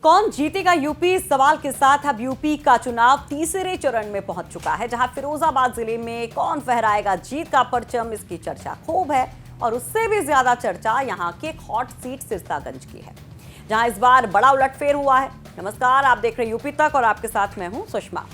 कौन जीतेगा यूपी, इस सवाल के साथ अब यूपी का चुनाव तीसरे चरण में पहुंच चुका है, जहां फिरोजाबाद जिले में कौन फहराएगा जीत का परचम, इसकी चर्चा खूब है। और उससे भी ज्यादा चर्चा यहां की एक हॉट सीट सिरसागंज की है, जहां इस बार बड़ा उलटफेर हुआ है। नमस्कार, आप देख रहे हैं यूपी तक और आपके साथ मैं हूं सुषमा।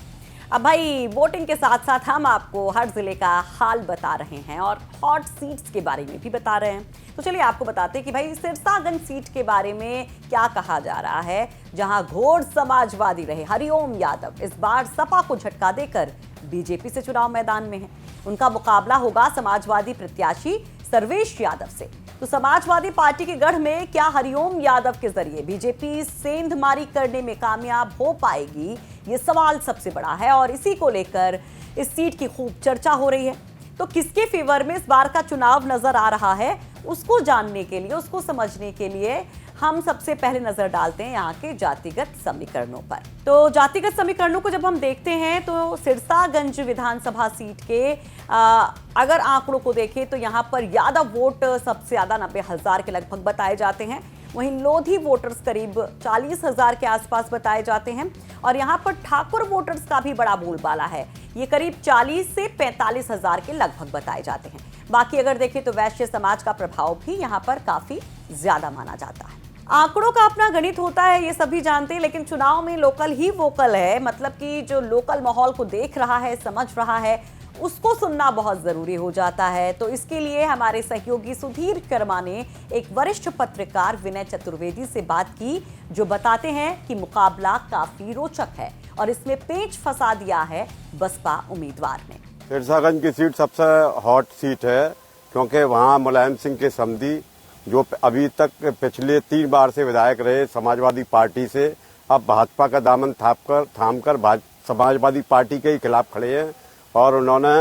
अब भाई, वोटिंग के साथ साथ हम आपको हर जिले का हाल बता रहे हैं और हॉट सीट्स के बारे में भी बता रहे हैं। तो चलिए आपको बताते हैं कि भाई सिरसागंज सीट के बारे में क्या कहा जा रहा है, जहां घोर समाजवादी रहे हरिओम यादव इस बार सपा को झटका देकर बीजेपी से चुनाव मैदान में है। उनका मुकाबला होगा समाजवादी प्रत्याशी सर्वेश यादव से। तो समाजवादी पार्टी के गढ़ में क्या हरिओम यादव के जरिए बीजेपी सेंधमारी करने में कामयाब हो पाएगी, ये सवाल सबसे बड़ा है और इसी को लेकर इस सीट की खूब चर्चा हो रही है। तो किसके फेवर में इस बार का चुनाव नजर आ रहा है, उसको जानने के लिए, उसको समझने के लिए हम सबसे पहले नजर डालते हैं यहाँ के जातिगत समीकरणों पर। तो जातिगत समीकरणों को जब हम देखते हैं तो सिरसागंज विधानसभा सीट के अगर आंकड़ों को देखें तो यहाँ पर यादव वोट सबसे ज्यादा 90,000 के लगभग बताए जाते हैं। वहीं लोधी वोटर्स करीब 40,000 के आसपास बताए जाते हैं और यहाँ पर ठाकुर वोटर्स का भी बड़ा बोलबाला है, ये करीब 40 से 45,000 के लगभग बताए जाते हैं। बाकी अगर देखें तो वैश्य समाज का प्रभाव भी यहाँ पर काफी ज्यादा माना जाता है। आंकड़ों का अपना गणित होता है, ये सभी जानते हैं, लेकिन चुनाव में लोकल ही वोकल है। मतलब कि जो लोकल माहौल को देख रहा है, समझ रहा है, उसको सुनना बहुत जरूरी हो जाता है। तो इसके लिए हमारे सहयोगी सुधीर शर्मा ने एक वरिष्ठ पत्रकार विनय चतुर्वेदी से बात की, जो बताते हैं कि मुकाबला काफी रोचक है और इसमें पेच फंसा दिया है बसपा उम्मीदवार ने। सिरसागंज की सीट सबसे हॉट सीट है, क्योंकि वहाँ मुलायम सिंह के समधी, जो अभी तक पिछले 3 बार से विधायक रहे समाजवादी पार्टी से, अब भाजपा का दामन थामकर समाजवादी पार्टी के ही खिलाफ खड़े हैं और उन्होंने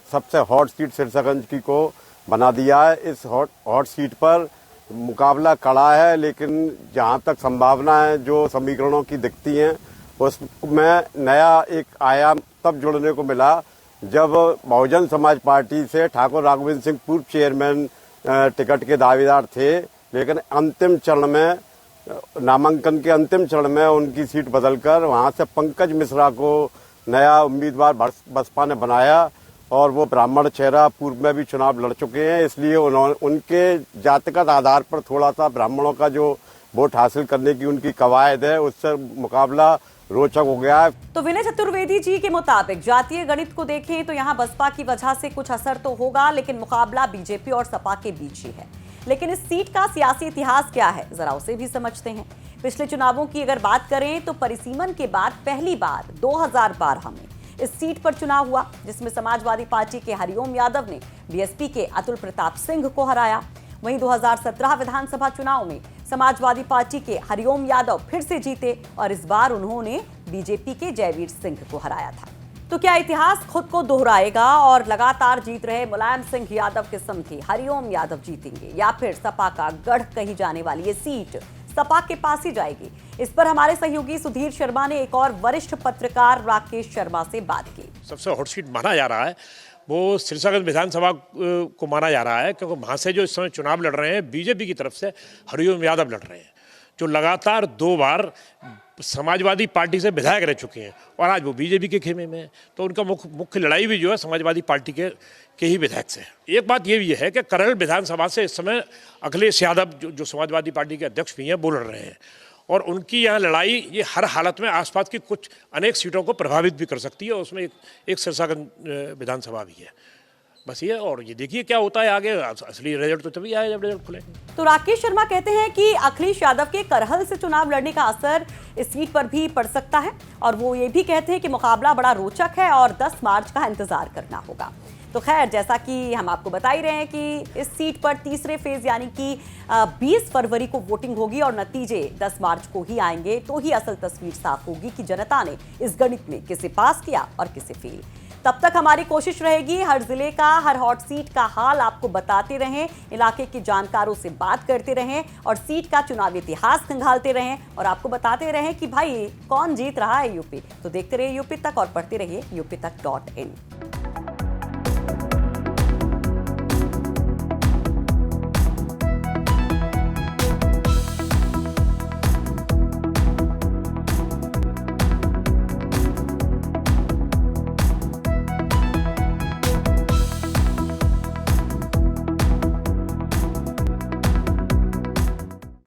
सबसे हॉट सीट सिरसागंज की को बना दिया है। इस हॉट सीट पर मुकाबला कड़ा है, लेकिन जहां तक संभावना है जो समीकरणों की दिखती हैं, उसमें नया एक आयाम तब जुड़ने को मिला जब बहुजन समाज पार्टी से ठाकुर राघवेंद्र सिंह पूर्व चेयरमैन टिकट के दावेदार थे, लेकिन अंतिम चरण में, नामांकन के अंतिम चरण में उनकी सीट बदलकर वहां से पंकज मिश्रा को नया उम्मीदवार बसपा ने बनाया और वो ब्राह्मण चेहरा पूर्व में भी चुनाव लड़ चुके हैं, इसलिए उनके जातिगत आधार पर थोड़ा सा ब्राह्मणों का जो वोट हासिल करने की उनकी कवायद है, उससे मुकाबला रोचक हो गया है। तो विनय चतुर्वेदी जी के मुताबिक जातीय गणित को देखें तो यहाँ बसपा की वजह से कुछ असर तो होगा, लेकिन मुकाबला बीजेपी और सपा के बीच ही है। लेकिन इस सीट का सियासी इतिहास क्या है, जरा उसे भी समझते हैं। पिछले चुनावों की अगर बात करें तो परिसीमन के बाद पहली बार 2012 में इस सीट पर चुनाव हुआ, जिसमें समाजवादी पार्टी के हरिओम यादव ने बीएसपी के अतुल प्रताप सिंह को हराया। वहीं 2017 विधानसभा चुनाव में समाजवादी पार्टी के हरिओम यादव फिर से जीते और इस बार उन्होंने बीजेपी के जयवीर सिंह को हराया था। तो क्या इतिहास खुद को दोहराएगा और लगातार जीत रहे मुलायम सिंह यादव के समधी हरिओम यादव जीतेंगे, या फिर सपा का गढ़ कही जाने वाली ये सीट सपा के पास ही जाएगी? इस पर हमारे सहयोगी सुधीर शर्मा ने एक और वरिष्ठ पत्रकार राकेश शर्मा से बात की। सबसे हॉट सीट माना जा रहा है वो सिरसागंज विधानसभा को माना जा रहा है, क्योंकि वहाँ से जो इस समय चुनाव लड़ रहे हैं बीजेपी की तरफ से हरिओम यादव लड़ रहे हैं, जो लगातार 2 बार समाजवादी पार्टी से विधायक रह चुके हैं और आज वो बीजेपी के खेमे में है। तो उनका मुख्य लड़ाई भी जो है समाजवादी पार्टी के ही विधायक से है। एक बात ये भी है कि करल विधानसभा से इस समय अखिलेश यादव जो समाजवादी पार्टी के अध्यक्ष भी हैं, वो लड़ रहे हैं और उनकी यहाँ लड़ाई ये हर हालत में आसपास की कुछ अनेक सीटों को प्रभावित भी कर सकती है और उसमें एक सिरसागंज विधानसभा भी है। बस ये, और ये देखिए क्या होता है आगे, असली रिजल्ट तो तभी आए जब रिजल्ट खुलेंगे। तो राकेश शर्मा कहते हैं कि अखिलेश यादव के करहल से चुनाव लड़ने का असर इस सीट पर भी पड़ सकता है और वो ये भी कहते हैं कि मुकाबला बड़ा रोचक है और 10 मार्च का इंतजार करना होगा। तो खैर, जैसा कि हम आपको बता ही रहे हैं कि इस सीट पर तीसरे फेज यानी कि 20 फरवरी को वोटिंग होगी और नतीजे 10 मार्च को ही आएंगे, तो ही असल तस्वीर साफ होगी कि जनता ने इस गणित में किसे पास किया और किसे फेल। तब तक हमारी कोशिश रहेगी हर जिले का, हर हॉट सीट का हाल आपको बताते रहें, इलाके के जानकारों से बात करते रहें और सीट का चुनावी इतिहास खंगालते रहें और आपको बताते रहें कि भाई कौन जीत रहा है यूपी। तो देखते रहिए यूपी तक और पढ़ते रहिए UP तक.in।